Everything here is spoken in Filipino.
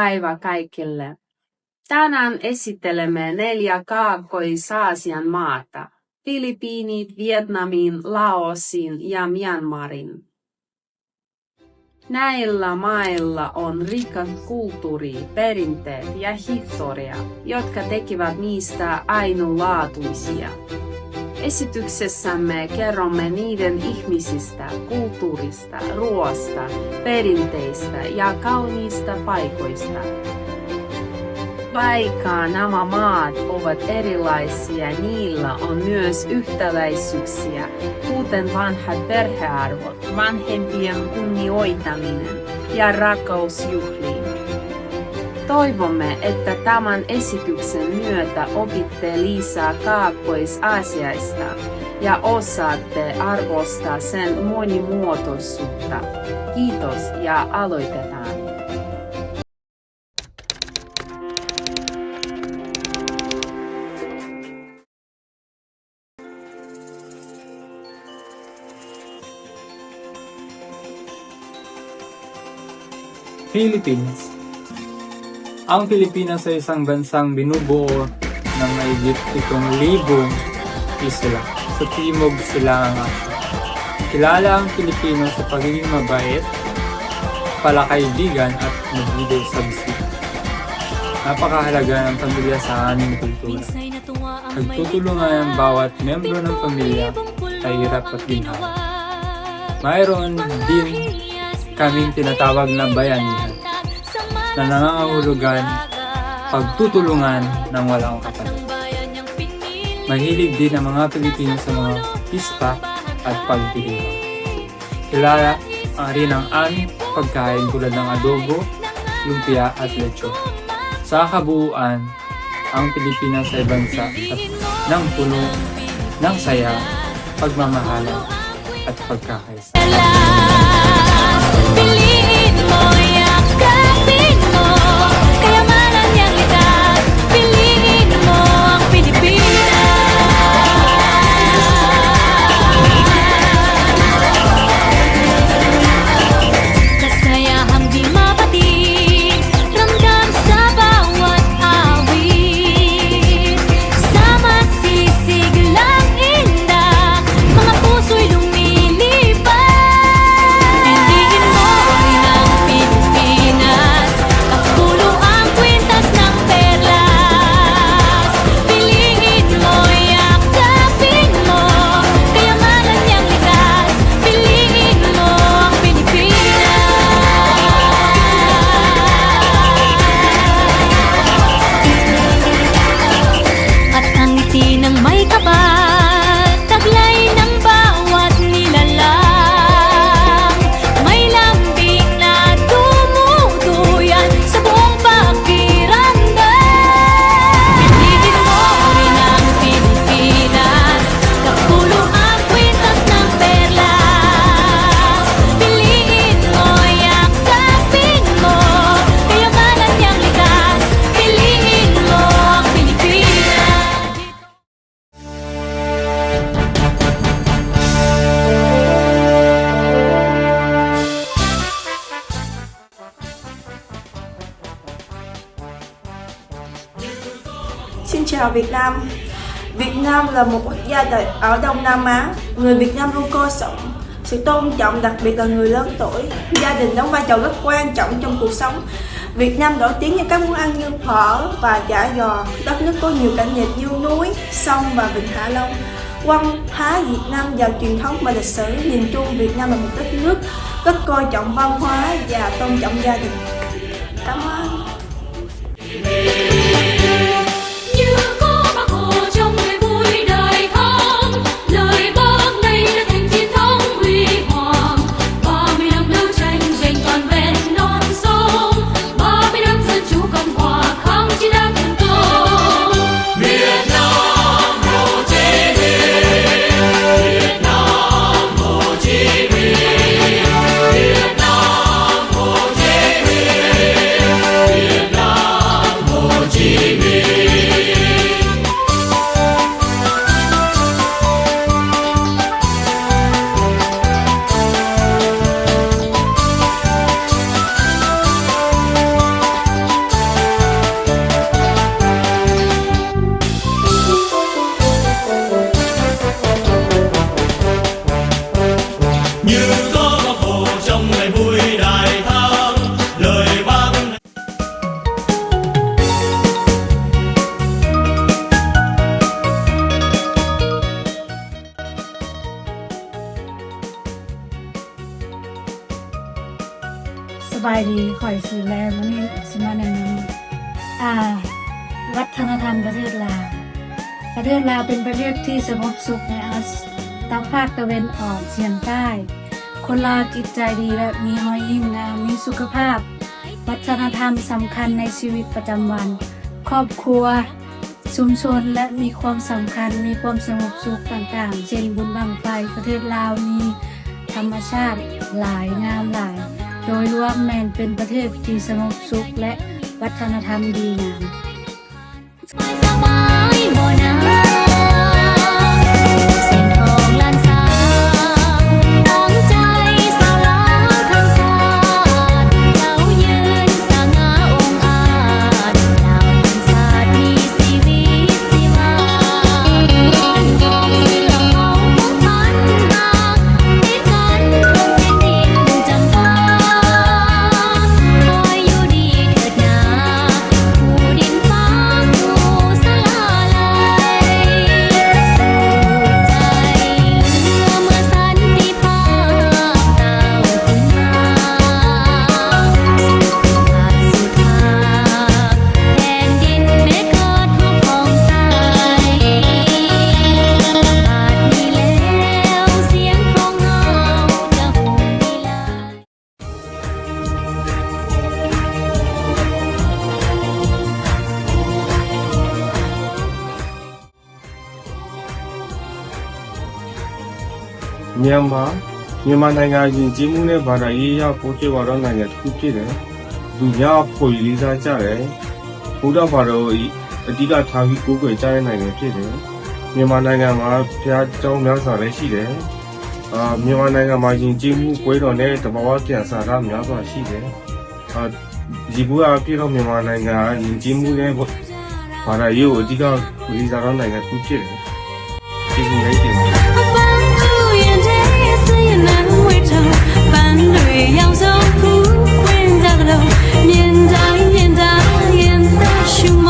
päivä kaikille. Tänään esittelemme 4 Kaakkois-Aasian maata. Filippiinit, Vietnamin, Laosin ja Myanmarin. Näillä mailla on rikas kulttuuri, perinteet ja historia, jotka tekevät niistä ainutlaatuisia. Esityksessämme kerromme niiden ihmisistä, kulttuurista, ruoasta, perinteistä ja kauniista paikoista. Vaikka nämä maat ovat erilaisia, niillä on myös yhtäläisyyksiä, kuten vanhat perhearvot, vanhempien kunnioittaminen ja rakkaus juhliin. Toivomme, että tämän esityksen myötä opitte lisää Kaakkois-Aasiasta ja osaatte arvostaa sen monimuotoisuutta. Kiitos ja aloitetaan! Philippines. Ang Pilipinas ay isang bansang binubuo ng mahigit 7,000 isla sa Timog Silangang Asya. Kilala ang Pilipino sa pagiging mabait, palakaibigan at magbibigay sa bisita. Napakahalaga ng pamilya sa aming kultura. Nagtutulungan ang bawat membro ng pamilya sa hirap at ginhawa. Mayroon din kaming tinatawag na bayanihan na nangangahulugan pagtutulungan ng walang kapalit. Mahilig din ang mga Pilipino sa mga pista at pagdiriwang. Kilala rin ang aming pagkain tulad ng adobo, lumpia at lechon. Sa kabuuan, ang Pilipinas ay bansa ng puno ng saya, pagmamahalan at pagkakaisa. Piliin mo, yakapin mo, kayamanan niyang likas. Piliin mo ang Pilipinas. Kasayahang di mapatid, ramdam sa bawat awit. Sama sisig lang indah, mga puso'y lumilipad. Piliin mo rin ang Pilipinas, kapulo ang kwintas ng perlas. Piliin mo, yakapin mo, kayamanan niyang likas. Piliin mo ang Pilipinas. At ang ngiti ng may kapal, taglay ng bawat nilalang. May lambing na tumutuyan sa buong pakiramdam. Piliin mo rin ang Pilipinas, kapulo ang kwintas ng perlas. Piliin mo, yakapin mo, kayamanan niyang likas. Piliin mo ang Pilipinas. Xin chào Việt Nam. Việt Nam là một quốc gia ở Đông Nam Á. Người Việt Nam luôn coi trọng sự tôn trọng, đặc biệt là người lớn tuổi. Gia đình đóng vai trò rất quan trọng trong cuộc sống. Việt Nam nổi tiếng với các món ăn như phở và chả giò. Đất nước có nhiều cảnh đẹp như núi, sông và vịnh Hạ Long. Văn hóa Việt Nam giàu truyền thống và lịch sử. Nhìn chung Việt Nam là một đất nước rất coi trọng văn hóa và tôn trọng gia đình. Cảm ơn. Như có Bác Hồ trong ngày vui đời tháng, lời Bác đây đã thành chiến thắng huy hoàng. 30 năm đấu tranh giành toàn vẹn non sông, 30 năm dân chủ cộng hòa kháng chiến đã thành công. Việt Nam Hồ Chí Minh, Việt Nam Hồ Chí Minh, Việt Nam Hồ Chí Minh, Việt Nam Hồ Chí ายดีข่อยสื่อแลวันนี้สิมาแนะนำวัฒนธรรมประเทศลาวประเทศลาวเป็นประเทศที่สงบสุขในทางภาคตะวันออกเฉียงใต้ คนลาวจิตใจดีและมีรอยยิ้มงามมีสุขภาพ วัฒนธรรมสำคัญในชีวิตประจำวัน ครอบครัวชุมชนและมีความสำคัญมีความสงบสุขต่างๆ เช่นบุญบั้งไฟประเทศลาวมีธรรมชาติหลายงามหลาย โดยรวมแม่นเป็นประเทศที่สงบสุขและวัฒนธรรมดีงาม สบายบ่นาเส้นทองลานสาของใจสาวลาวทั้งชาติเจ้ายืนสง่าองอาจดาวพันศาสตร์มีชีวิตชีวาเป็นกองเสื้อของพวกพันหากที่กันเป็นดินจำปาคอยอยู่ดีเถิดนาผู้ดินฟ้าผู้สลาลัยสู่ใจเมื่อสันติภาพเต่าขึ้นมาขาดสุดทางแผ่นดินแม้เกิดทุกข์ของใสอาจมีแล้วเสียงของเฮาจะหูวิไล မြန်မာနိုင်ငံယဉ်ကျေးမှုနဲ့ဘာသာရေးအရပို့ချဝါဒနိုင်ငံတစ်ခုဖြစ်တယ်။လူများဖို့လေးစားကြတယ်။ဘုရားဘာသာကိုအဓိကထားပြီးကိုးကွယ်ကြတဲ့နိုင်ငံဖြစ်တယ်။မြန်မာနိုင်ငံမှာဘုရားကျောင်းများစွာလည်းရှိတယ်။မြန်မာနိုင်ငံမှာယဉ်ကျေးမှုပွဲတော်နဲ့တဘာဝပြန်စာရများစွာရှိတယ်။ဒီဘူအပြည့်တော့မြန်မာနိုင်ငံယဉ်ကျေးမှုနဲ့ဘာသာရေးကိုအဓိကလေးစားတဲ့နိုင်ငံတစ်ခုဖြစ်တယ်။ကျေးဇူးများတင်ပါတယ်။ 反对要走苦，混杂个头，面带面带眼的凶。